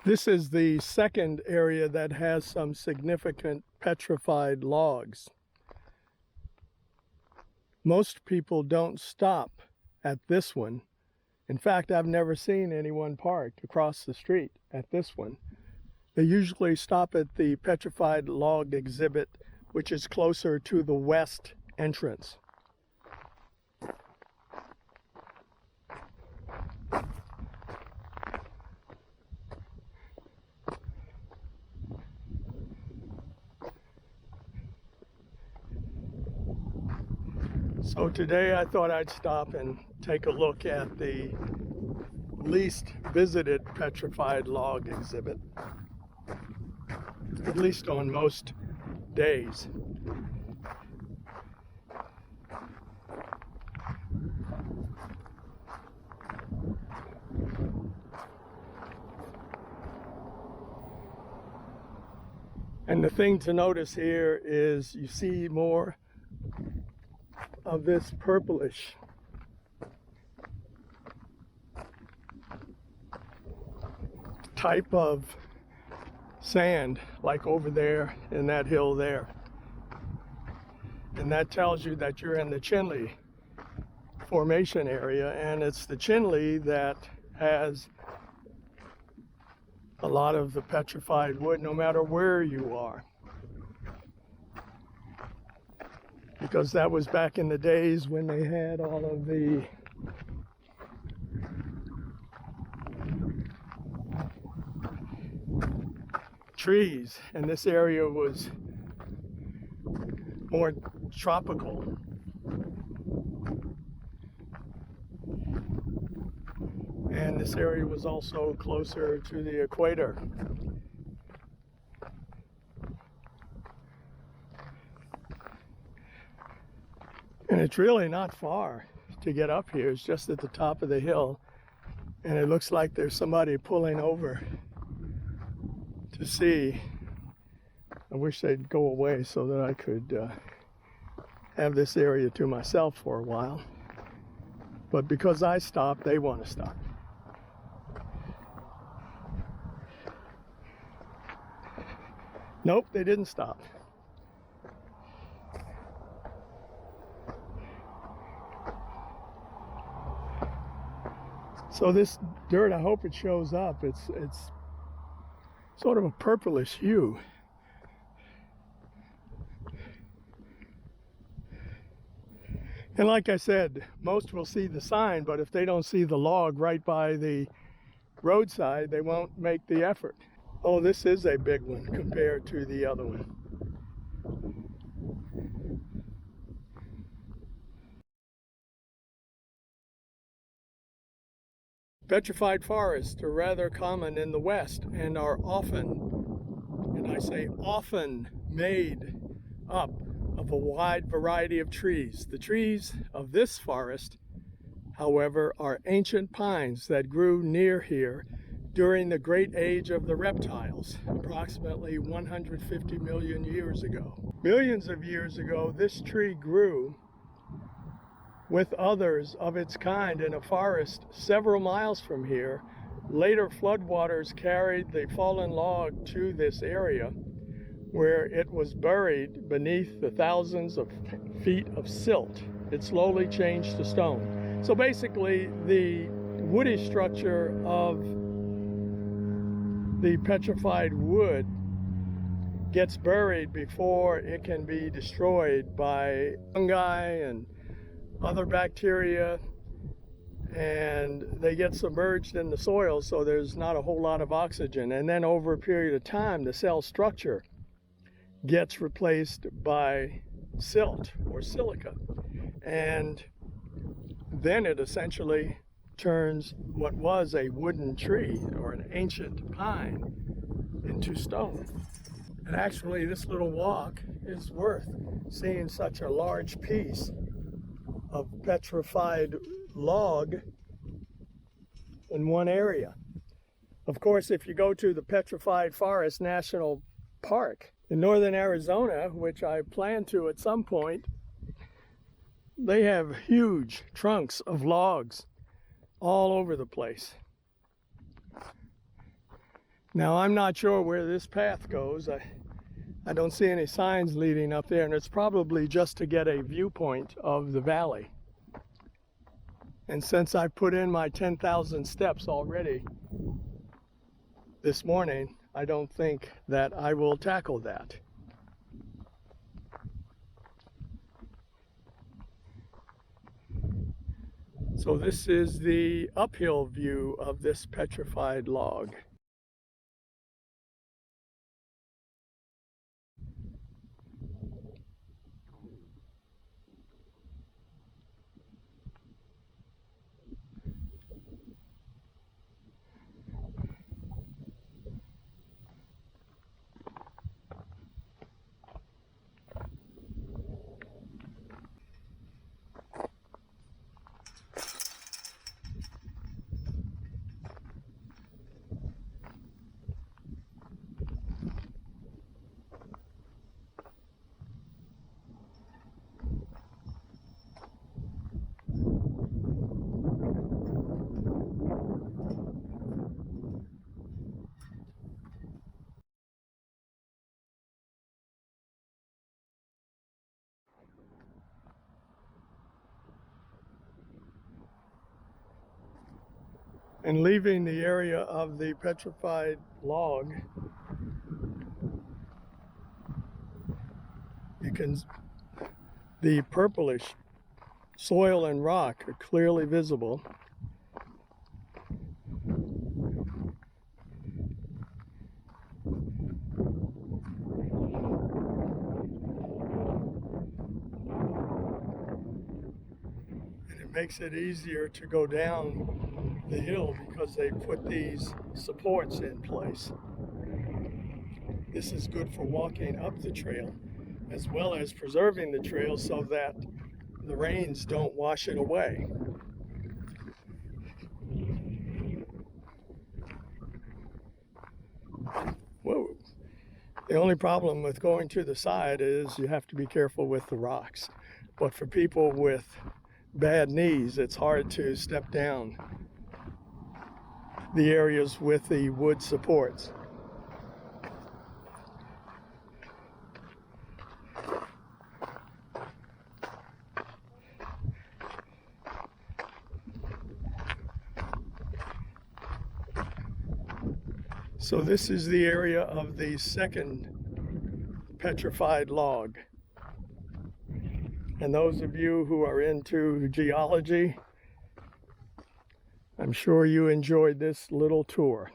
This is the second area that has some significant petrified logs. Most people don't stop at this one. In fact, I've never seen anyone parked across the street at this one. They usually stop at the petrified log exhibit, which is closer to the west entrance. So today I thought I'd stop and take a look at the least visited petrified log exhibit, at least on most days. And the thing to notice here is you see more of this purplish type of sand, like over there in that hill there. And that tells you that you're in the Chinle Formation area, and it's the Chinle that has a lot of the petrified wood, no matter where you are. Because that was back in the days when they had all of the trees, and this area was more tropical. And this area was also closer to the equator. And it's really not far to get up here. It's just at the top of the hill. And it looks like there's somebody pulling over to see. I wish they'd go away so that I could have this area to myself for a while. But because I stopped, they want to stop. Nope, they didn't stop. So this dirt, I hope it shows up. It's sort of a purplish hue. And like I said, most will see the sign, but if they don't see the log right by the roadside, they won't make the effort. Oh, this is a big one compared to the other one. Petrified forests are rather common in the West and are often, and I say often, made up of a wide variety of trees. The trees of this forest, however, are ancient pines that grew near here during the great age of the reptiles, approximately 150 million years ago. Millions of years ago, this tree grew with others of its kind in a forest several miles from here. Later floodwaters carried the fallen log to this area, where it was buried beneath the thousands of feet of silt. It slowly changed to stone. So basically, the woody structure of the petrified wood gets buried before it can be destroyed by fungi and other bacteria, and they get submerged in the soil, so there's not a whole lot of oxygen. And then over a period of time, the cell structure gets replaced by silt or silica, and then it essentially turns what was a wooden tree or an ancient pine into stone. And actually, this little walk is worth seeing such a large piece of petrified log in one area. Of course, if you go to the Petrified Forest National Park in northern Arizona, which I plan to at some point, they have huge trunks of logs all over the place. Now I'm not sure where this path goes. I don't see any signs leading up there, and it's probably just to get a viewpoint of the valley. And since I put in my 10,000 steps already this morning, I don't think that I will tackle that. So this is the uphill view of this petrified log. And leaving the area of the petrified log, the purplish soil and rock are clearly visible. And it makes it easier to go down the hill because they put these supports in place. This is good for walking up the trail, as well as preserving the trail so that the rains don't wash it away. Whoa. The only problem with going to the side is you have to be careful with the rocks. But for people with bad knees, it's hard to step down the areas with the wood supports. So this is the area of the second petrified log. And those of you who are into geology, I'm sure you enjoyed this little tour.